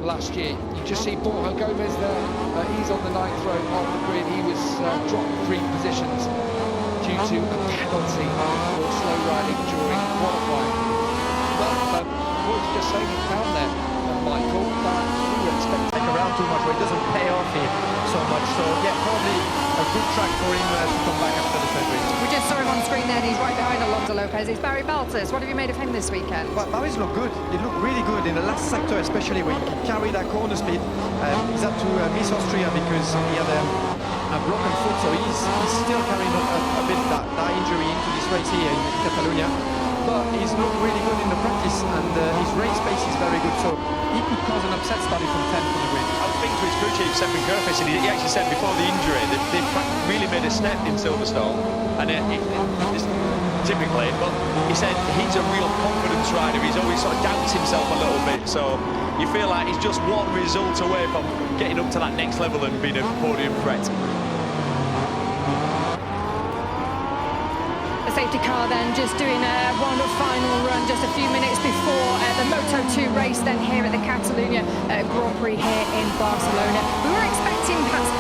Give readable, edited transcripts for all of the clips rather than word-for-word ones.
last year. You just see Borja Gomez there. He's on the 9th row of the grid. He was dropped 3 positions due to a penalty for slow riding during qualifying. But what was just saying down there, Michael, that we were expecting take around too much, where it doesn't pay off here so much. So yeah, probably a good track for him to come back after the surgery. We just saw him on screen there. He's right behind Alonso Lopez. It's Barry Baltus. What have you made of him this weekend? But Barry's looked good. He looked really good in the last sector, especially when he can carry that corner speed. He's had to miss Austria because he had a broken foot, so he's still carrying a bit that injury into this race here in Catalonia. But he's looked really good in the practice, and his race pace is very good, so he could cause an upset starting from 10th on the grid. I think to his crew chief, Stefan Kerfis, and he actually said before the injury that they really made a step in Silverstone, and it's typically, but he said he's a real confidence rider. He's always sort of doubts himself a little bit, so you feel like he's just one result away from getting up to that next level and being a podium threat. Safety car then just doing one final run just a few minutes before the Moto2 race then here at the Catalunya Grand Prix here in Barcelona. We were expecting perhaps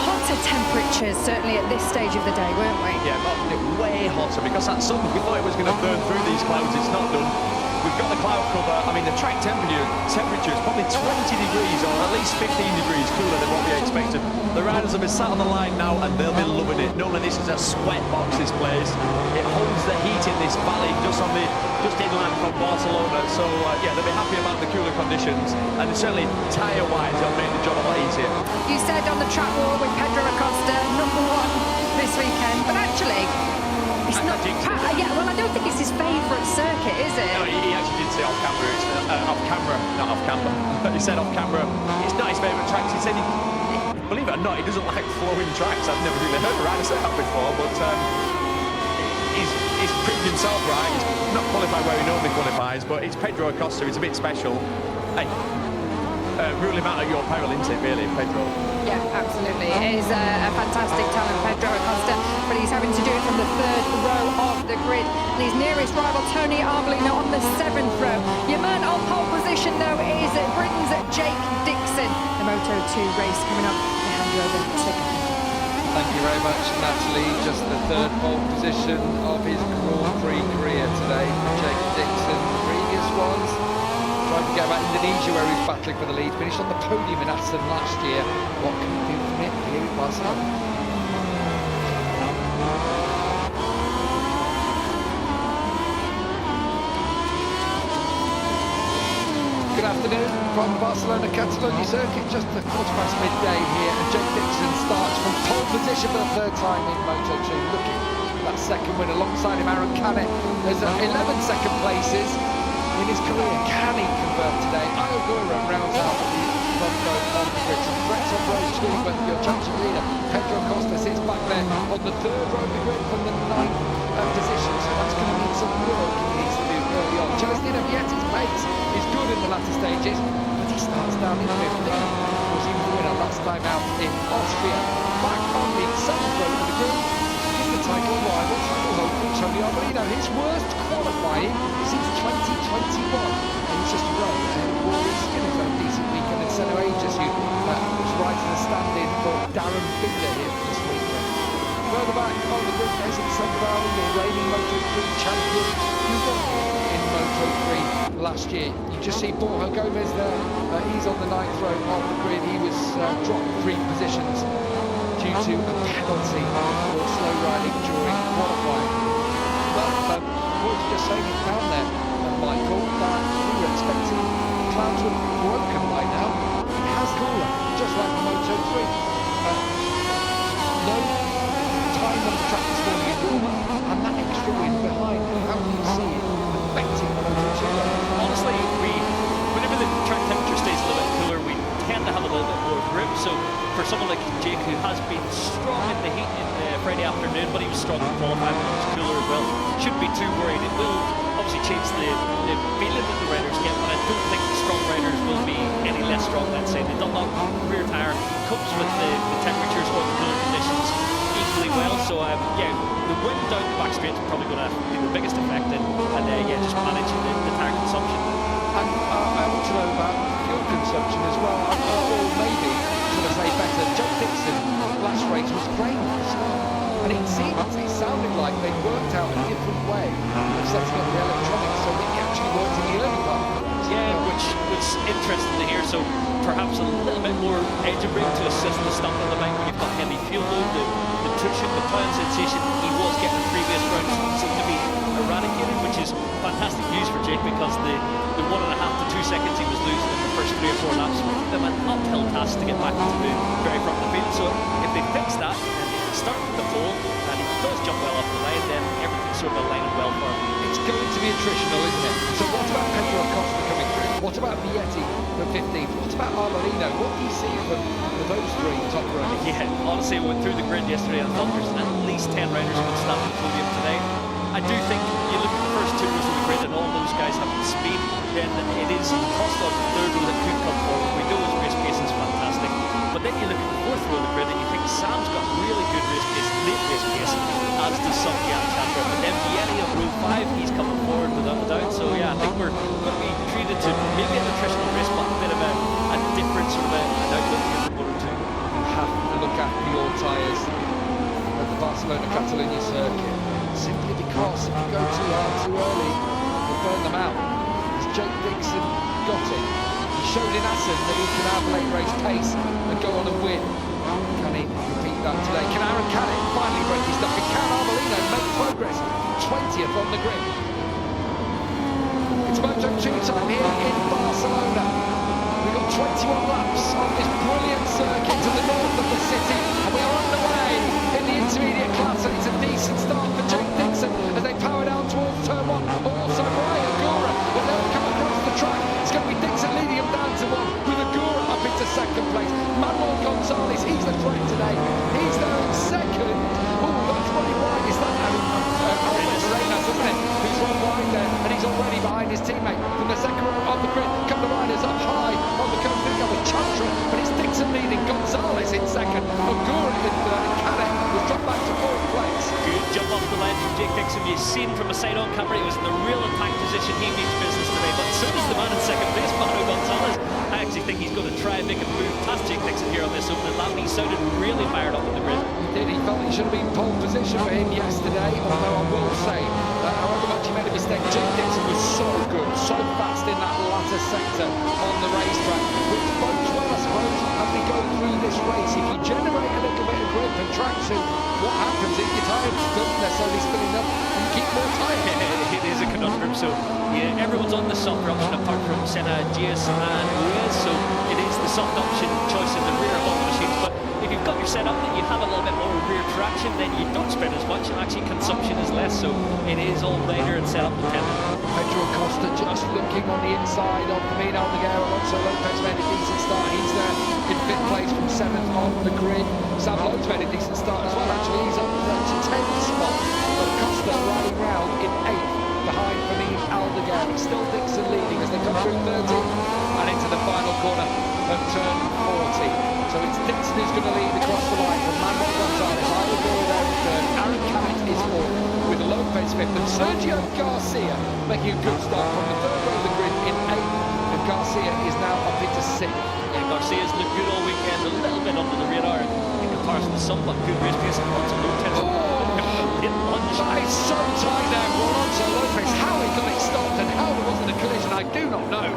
hotter temperatures certainly at this stage of the day, weren't we? Yeah, but way hotter because that sun, we thought it was going to burn through these clouds. It's not done. We've got the cloud cover. I mean, the track temperature is probably 20 degrees or at least 15 degrees cooler than what we expected. The riders have been sat on the line now and they'll be loving it. Knowing this is a sweat box, this place. It holds the heat in this valley just inland from Barcelona. So, yeah, they'll be happy about the cooler conditions. And certainly, tyre-wise, it'll make the job a lot easier. You said on the track wall with Pedro Acosta, #1 this weekend, but actually, it's not. Yeah, well, I don't think it's his favourite circuit, is it? No, he actually did say off camera. It's off camera, not off camera. He said off camera, it's not his favourite tracks. He said, believe it or not, he doesn't like flowing tracks. I've never really heard a rider say that before, but he's proved himself right. He's not qualified where he normally qualifies, but it's Pedro Acosta. It's a bit special. Hey, ruling out at your peril, isn't it, really, Pedro? Yeah, absolutely. It is a fantastic talent, Pedro Acosta, but he's having to do it from the 3rd row of the grid. And his nearest rival, Tony Arbolino, on the 7th row. Your man on pole position, though, is Britain's Jake Dixon. The Moto2 race coming up. I hand you over to Thank you very much, Natalie. Just the 3rd pole position of his Grand Prix career today. Jake Dixon, the previous ones. Tried to get about Indonesia where he was battling for the lead. Finished on the podium in Assen last year. What can he do from it here in Barcelona? Good afternoon from Barcelona-Catalunya Circuit, just a quarter past midday here, and Jake Dixon starts from pole position for the 3rd time in Moto2, looking for that 2nd win alongside him, Aaron Canet. There's 11 second places in his career. Can he convert today? Aldeguer rounds out the front row of the grid. Some threats on row 2, but your championship leader, Pedro Acosta, sits back there on the 3rd row of the grid from the 9th position, so that's going to need some work he needs to do early on. Celestino Vietti's pace is good in the latter stages, but he starts down in 5th. Of course, he was the winner last time out in Austria. Back on the 7th row of the grid is the title rival, title holder, Tony Arbolino. His worst qualifying since 2021. And he's just a row ahead of Warriors in his own decent weekend. And Senna Aegis, who was right in the stand-in for Darren Binder here this weekend. Further back on the grid, Jason Somkiat, the reigning Moto3 champion, who won in Moto3 last year. You just see Borja Gomez there. He's on the 9th row of the grid. He was dropped 3 positions due to a penalty for slow riding during qualifying. But what was just saying down there, Michael, that we were expecting clouds would have broken by now. It has cooler, just like the Moto3. No time on the track this morning is warmer, and that extra wind behind. How do you see it affecting the Moto2? Honestly, whenever the track temperature stays a little bit cooler, we tend to have a little bit more grip. So for someone like Jake, who has been strong in the heat in Friday afternoon, but he was strong in qualifying, when it was cooler as well, shouldn't be too worried. It will obviously change the feeling that the riders get, but I don't think the strong riders will be any less strong, let's say. The Dunlop rear tyre copes with the temperatures or the cooler conditions equally well. So yeah, the wind down the back straight is probably going to be the biggest effect, and yeah, just managing the tyre consumption. And I want to know about fuel consumption as like they worked out a different way of setting up the electronics so that it actually worked in the early part. Yeah, which was interesting to hear. So perhaps a little bit more engine brake to assist the stump on the bank when you've got heavy fuel load. The tuition, the plowing sensation he was getting in previous rounds seemed to be eradicated, which is fantastic news for Jake, because the 1.5 to 2 seconds he was losing in the first 3 or 4 laps made them an uphill task to get back into the very front of the field. So if they fix that and they start from the pole and he does jump well off the line, then everything's sort of aligning well for him. It's going to be attritional, isn't it? So what about Pedro Acosta coming through? What about Vietti for 15th? What about Arbolino? What do you see from those 3 top runners? Yeah, honestly, I went through the grid yesterday and I thought there's at least 10 riders who could stand on the podium today. I do think you look at the first 2 rows of the grid and all those guys have the speed, then it is Costa on the 3rd row that could come forward. We know his race pace is fantastic, but then you look at the 4th row of the grid and you think Sam's got really good race pace, late race pace, as does Somkiat Chantra. But then Vietti on row 5, he's coming forward without a doubt. So yeah, I think we're going to be treated to maybe a nutritional race, but a bit of a different sort of an outlook for the Moto2. You have to look at your tyres at the Barcelona-Catalunya circuit, simply because if you go too hard too early, you'll burn them out. As Jake Dixon got it, he showed in Assen that he can have late race pace and go on and win. Can he repeat that today? Can Aaron Canet finally break his duck? And can Arbolino make progress? 20th on the grid. It's Moto2 time here in Barcelona. We've got 21 laps on this brilliant circuit to the north of the city, and we are underway in the intermediate class, and it's a decent start for Jake Dixon as they power down towards turn 1. Also Brian Gura will now come across the track. It's going to be Dixon leading him down to 1 with Gura up into 2nd place. Manuel Gonzalez, he's the threat today. He's there in 2nd. Oh, that's running wide. Is that Arenas, isn't it? Who's run wide there, and he's already behind his teammate from the 2nd row of the grid. Couple of riders up high on the cone, pick up with Chantra, but it's Dixon leading. Gonzalez in 2nd. Ogura in 3rd, and Canet was dropped back to 4th place. Good jump off the line from Jake Dixon. You've seen from a side-on camera, he was in the real attack position. He means business today, but so does the man in 2nd place, Manuel Gonzalez. I actually think he's going to try and make a move past Jake Dixon here on this opening lap. He sounded really fired up in the grid. He did. He felt it should have been pole position for him yesterday, although I will say that however much he made a mistake, Jake Dixon was so good, so fast in that latter sector on the racetrack, which bodes well, I suppose, as we go through this race. If you generate a little bit of grip and traction, what happens if your tyres don't necessarily spinning up and you keep more tyres? It is a conundrum. So yeah, everyone's on the softer option apart from Senna, Gias and Ruiz, so it is the soft option choice in the rear of all the machines. But if you've got your setup that you have a little bit more rear traction, then you don't spin as much, and actually consumption is less, so it is all rider and setup dependent. Pedro Acosta just looking on the inside of Fermin Aldeguer. Alonso Lopez made a decent start. He's there in 5th place from 7th on the grid. Sam Lowe's made a decent start as well, actually. He's up to 10th spot. But Acosta riding round in 8th behind Fermin Aldeguer. It's still Dixon leading as they come through 13 and into the final corner of turn 40. So it's Dixon who's going to lead across the line from Manuel Gonzalez. I will go there in 3rd. Aaron Canet is 4th with Lopez 5th. And Sergio Garcia making a good start from the 3rd row of the grid in 8th. And Garcia is now up into 6th. Yeah, Garcia's looked good all weekend, a little bit under the radar in comparison to some, but good race pace and lots of low tension. That is so tight there for Alonso Lopez. How he got it stopped and how there wasn't a collision, I do not know.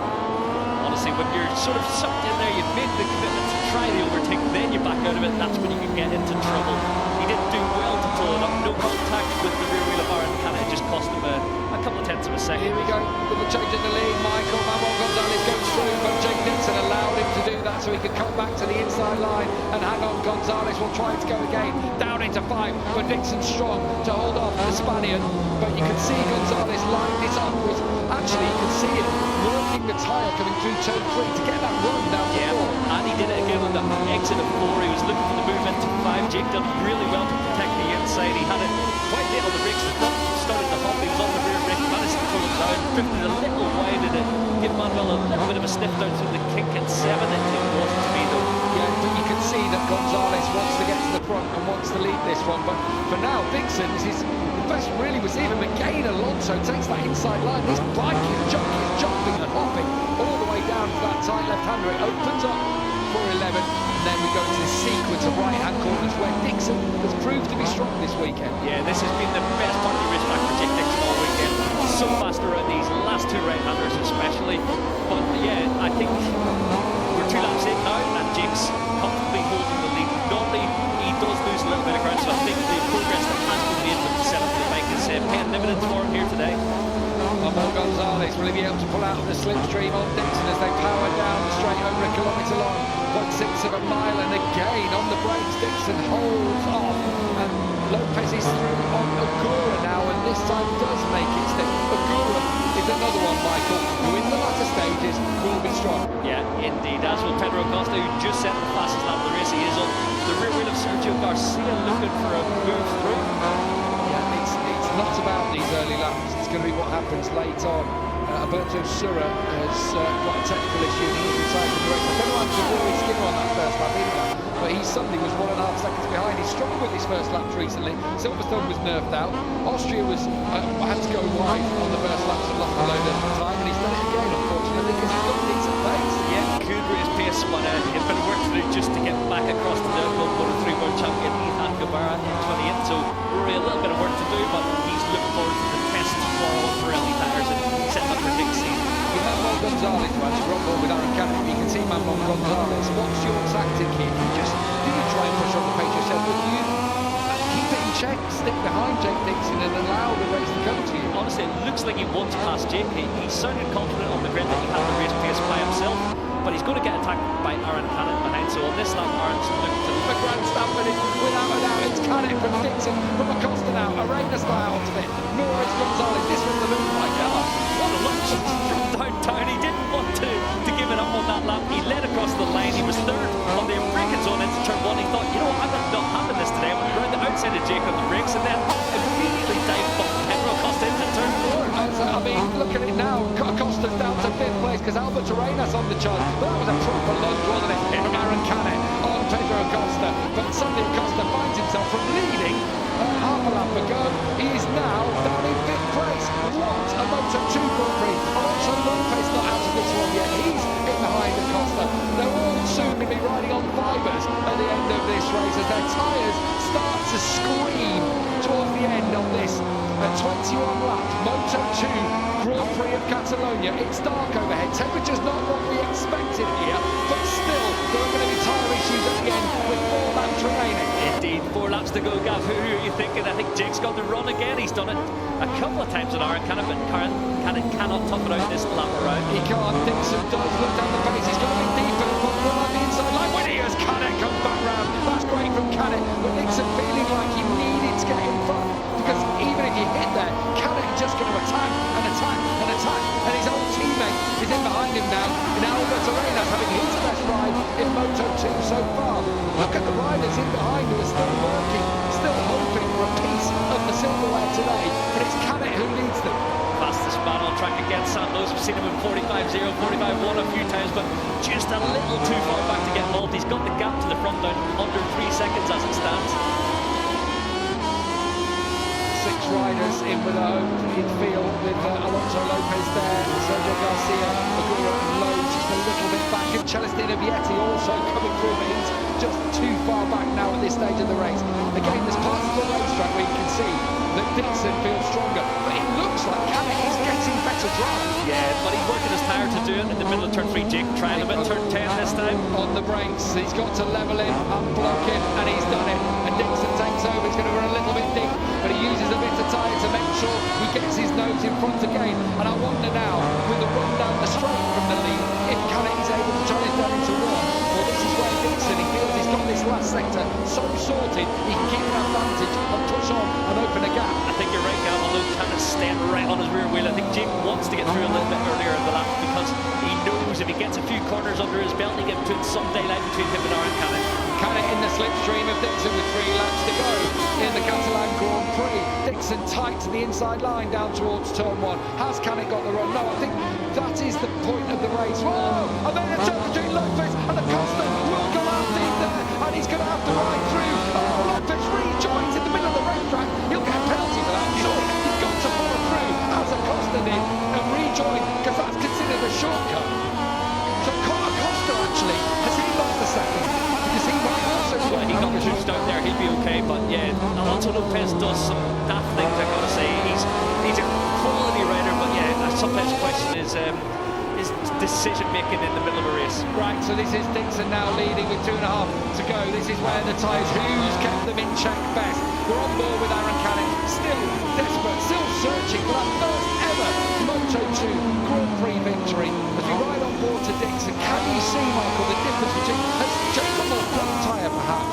Honestly, when you're sort of sucked in there, you've made the commitment to try the overtake, then you back out of it, that's when you can get into trouble. He didn't do well to pull it up, no contact with the rear wheel of Aaron Canet, it just cost him a couple of tenths of a second. Here we go, with the change in the lead, Manuel Gonzalez goes through, but Jake Dixon allowed him to do that so he could come back to the inside line and hang on. Gonzalez will try to go again, down into 5, but Dixon's strong to hold off the Spaniard, but you can see Gonzalez lined it up with, actually you can see it working the tyre coming through turn 3 to get that run down to 4. And he did it again on the exit of 4, he was looking for the move into 5. Jake done really well to protect the inside, he had it quite late on the brakes, the front started to hop, he was on the rear brake, managed to pull it down, drifted a little wide and it gave Manuel a little bit of a sniff down through the kink at 7. It wasn't to be though. Yeah, but you can see that Gonzalez wants to get to the front and wants to lead this one, but for now Dixon is the best really was even McCain. Alonso takes that inside line, this bike is jumping and hopping all the way down to that tight left-hander. It opens up for 11 and then we go to the sequence with some right-hand corners where Dixon has proved to be strong this weekend. Yeah, this has been the best part of the racetrack for Jake Dixon all weekend. So fast around these last two right-handers especially. But yeah, I think we're 2 laps in now and Jake's comfortably holding the lead. Normally he does lose a little bit of ground, so I think the progress that has been made with the setup of the bike is paying dividends for him here today. Mo Gonzalez will he be able to pull out of the slipstream on Dixon as they power down the straight over a kilometre long, 0.6 of a mile, and again on the brakes Dixon holds off and Lopez is through on Agura now, and this time does make it stick. Agura is another one, Michael, who in the latter stages will be strong. Yeah, indeed, as will Pedro Acosta, who just set the fastest lap of the race. He is on the rear wheel of Sergio Garcia looking for a move through. Yeah, it's not about these early laps, it's going to be what happens late on. Alberto Sura has got a technical issue and he's retired from the race. I don't know how to really skim on that first lap either, but he suddenly was 1.5 seconds behind. He struggled with his first laps recently. Silverstone was nerfed out. Austria was had to go wide on the first laps and lost a load of time, and he's done it again, unfortunately, because he's got decent pace. Yeah, good race pace, but a bit of work to do just to get back across to the Moto3 World Champion Ethan Guevara in 28th. So really a little bit of work to do, but he's looking forward to the test tomorrow on Pirelli tyres and setting up for next season. Manuel Gonzalez, who actually got ball with Aaron Canet, you can see Manuel Gonzalez. What's your tactic here? Do you try and push on the pace yourself, or do you keep it in check, stick behind Jake Dixon and allow the race to come to you? Honestly, it looks like he wants to pass Jake. He sounded confident on the grid that he had the race pace by himself, but he's going to get attacked by Aaron Canet behind. So on this lap, Aaron's looking to The grandstand finish without a doubt. It's Canet from Dixon, from Acosta now, Arena style onto it. Norris Gonzalez, this was the move, like what a lunch from downtown. He didn't want to give it up on that lap. He led across the line. He was third on the braking zone into turn 1. He thought, you know what, I'm not having this today. I went around the outside of Jake on the brakes and then immediately dived Pedro Acosta into turn 4. I mean, look at it now. Acosta's down to 5th place because Albert Arenas on the chart. But that was a proper lunge, wasn't it, from Aaron Canet on Pedro Acosta. But suddenly Acosta finds himself from leading half a lap ago. He is now down in 5th place. What a Moto2 Grand Prix. Also, Lopez not out of this one yet. He's in behind Acosta. They're all soon going to be riding on fibres at the end of this race as their tyres start to scream towards the end of this 21-lap Moto2 Grand Prix of Catalonia. It's dark overhead. Temperature's not what we expected here, but still there are going to be tyre issues at the end with 4 laps remaining. Indeed, 4 laps to go, Gav. Who are you thinking? I think Jake's got the run again. He's done it a couple of times on Aaron Canet, but Canet cannot top it out this lap around. He can't. Dixon does look down the pace. He's got a bit deeper than one on the inside line. When he has Canet comes back round. That's great from Canet, but Dixon feeling like he needed to get in front, because even if you hit there, Canet is just going to attack and attack and attack, and his old teammate is in behind him now. And Albert Arenas having his best ride in Moto2 so far. Look at the riders in behind who are still working, still hoping for a piece of the silverware today, but it's Canet who leads them. Fastest man on track against Santos. We've seen him in 45-0, 45-1 a few times, but just a little too far back to get involved. He's got the gap to the front down under 3 seconds as it stands. 6 riders in with a home infield with Alonso Lopez there, Sergio Garcia, Agura and Lowe just a little bit back, and Celestino Vietti also coming through, but he's just too far back now at this stage of the race. Again, there's parts of the racetrack where you can see that Dixon feels stronger, but it looks like Canet is getting better drive. Yeah, but he's working his tyre to do it in the middle of turn 3. Jake trying him at turn 10 this time. On the brakes, he's got to level him, unblock him, and he's done it. And Dixon takes over, he's going to run a little bit deep, but he uses a bit of tyre to make sure he gets his nose in front again. And I wonder now, with the run down the straight from the lead, if Canet is able to turn it down into 1, well, this is where Dixon, he feels he's got this last sector so sorted, he can keep an advantage and push on and open a gap. I think you're right, Gav, although Canet staying right on his rear wheel. I think Jake wants to get through a little bit earlier in the lap because he knows if he gets a few corners under his belt, he gets some daylight between him and Aaron Canet. Canet in the slipstream of Dixon with 3 laps to go in the Catalan Grand Prix. Dixon tight to the inside line down towards turn 1. Has Canet got the run? No, I think that is the point of the race. Whoa! And then a turn between Lopez and Acosta will go out deep there, and he's going to have to ride through. Oh, Lopez rejoins in the middle of the racetrack. He'll get a penalty for that, surely. He's got to follow through as Acosta did and rejoin, because that's considered a shortcut. So Acosta actually, has he lost a second? Because he might also... Well, he he'll be okay. But yeah, Alonso Lopez does some daft things, I've got to say. He's a quality rider, but yeah, I sometimes question his decision making in the middle of a race. Right, so this is Dixon now leading with 2.5 to go. This is where the tyres, who's kept them in check best? We're on board with Aaron Canet, still desperate, still searching for that first ever Moto2 Grand Prix victory. As we ride on board to Dixon, can you see, Michael, the difference between, has just got more front tyre perhaps?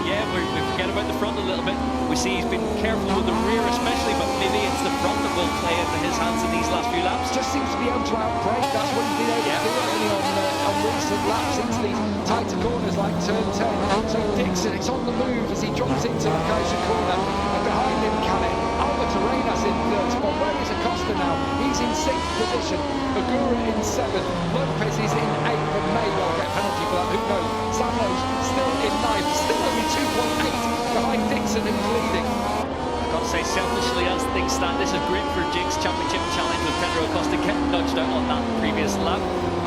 Yeah, we forget about the front a little bit. We see he's been careful with the rear especially, but maybe it's the front that will play into his hands in these last few laps. Just seems to be able to outbrake. That's what he's been able to do early on recent laps into these tighter corners like turn 10. So Dixon, it's on the move as he drops into the closer corner. And behind him, Canet. Arenas in third spot. Where is Acosta now? He's in 6th position. Agura in 7th. Lopez is in 8th and may well get a penalty for that. Who knows? Sanlo's still in 9th. Still only 2.8 behind Dixon, who's leading. I've got to say, selfishly, as things stand, this is great for Jake's Championship Challenge with Pedro Acosta getting nudged out on that previous lap.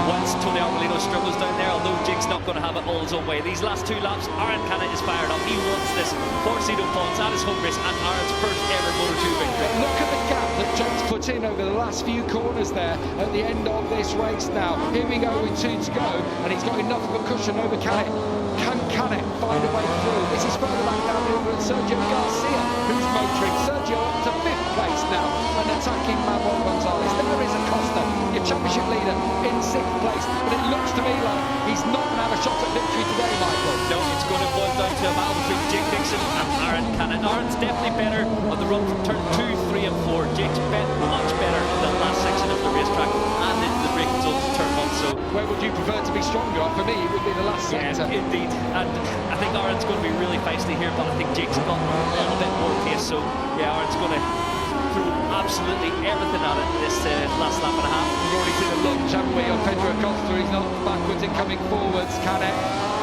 Once Tony Arbolino struggles down there, although Jake's not going to have it all his own way. These last 2 laps, Aaron Canet is fired up. He wants this Porcino Ponds at his home race and Aaron's first ever Moto2 victory. Look at the gap that Jake's put in over the last few corners there at the end of this race now. Here we go with 2 to go, and he's got enough of a cushion over Canet. Can Canet find a way through? This is further back down the river at Sergio Garcia, who's motoring. Sergio up to 5th place now and attacking Manuel Gonzalez. There is Acosta, your championship leader, in 6th place. But it looks to me like he's not going to have a shot at victory today, Michael. No, it's going to boil down to a battle between Jake Dixon and Aaron Canet. Aaron's definitely better on the run from turn 2, 3 and 4. Jake's much better in the last section of the racetrack and in the braking zone of turn 1. So where would you prefer to be stronger? For me, it would be the last sector. Yeah, indeed. And I think Aaron's going to be really feisty here, but I think Jake's got a little bit more pace. So yeah, Aaron's going to throw absolutely everything at it this last lap and a half. We've already seen a lunge, haven't we, on Pedro Acosta. He's not backwards and coming forwards. Canet,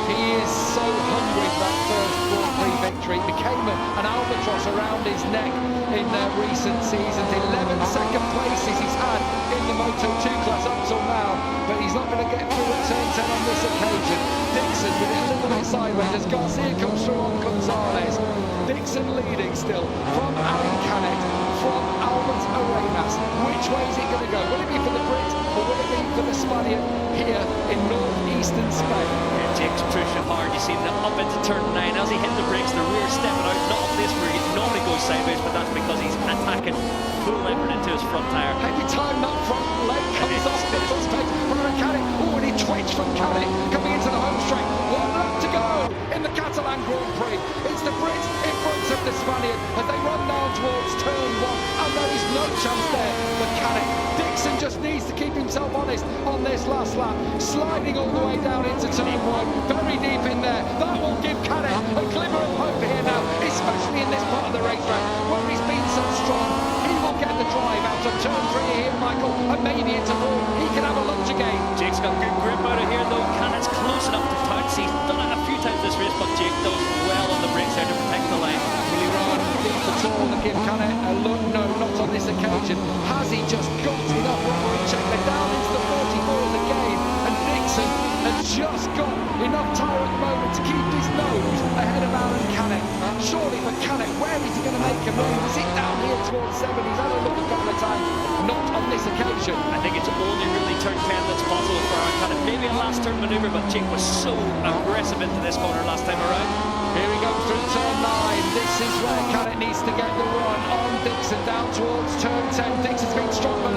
he is so hungry for that first Grand Prix victory. It became an albatross around his neck in recent seasons. 11 second places he's had in the Moto2 class up till now, but he's not going to get through at turn 10 on this occasion. Dixon with it a little bit sideways as Garcia comes through on Gonzalez. Dixon leading still from Aaron Canet, from Albert Arenas. Which way is it going to go? Will it be for the Brit or will it be for the Spaniard here in northeastern Spain? Yeah, Jake's pushing hard. You see them up into turn 9. As he hit the brakes, the rear stepping out. Not a place where he normally goes sideways, but that's because he's attacking full effort into his front tyre. Every time that front leg comes off the first page from Aaron Canet. Oh, and he twitched from Canet coming into the home straight. 1 lap to go in the Catalan Grand Prix. It's the Brit in front of the Spaniard as they run down towards turn 1, and there is no chance there for Canet. Dixon just needs to keep himself honest on this last lap, sliding all the way down into turn 1, very deep in there. That will give Canet a glimmer of hope here now, especially in this part of the racetrack where he's been so strong. He will get the drive out of turn 3 here, Michael, and maybe into 4. He can have a lunge again. Jake's got good grip out of here though. Canet's close enough to touch. He's done it a few times this race, but Jake does well on the brakes there to protect the line. Will he run deep at all and give Canet a look? No, not on this occasion. Has he just got enough right check? They're down into the 44s again, and Dixon has just got enough tyre at the moment to keep his nose ahead of Aaron Canet. Surely for Canet, where is he going to make a move? Is it down here towards 7? He's had a look a couple of times. Not on this occasion. I think it's only really turn 10 that's possible for Aaron Canet. Maybe a last turn manoeuvre, but Jake was so aggressive into this corner last time around. Here he goes through turn 9. This is where Canet needs to get the run on Dixon down towards turn 10. Dixon's been strong, but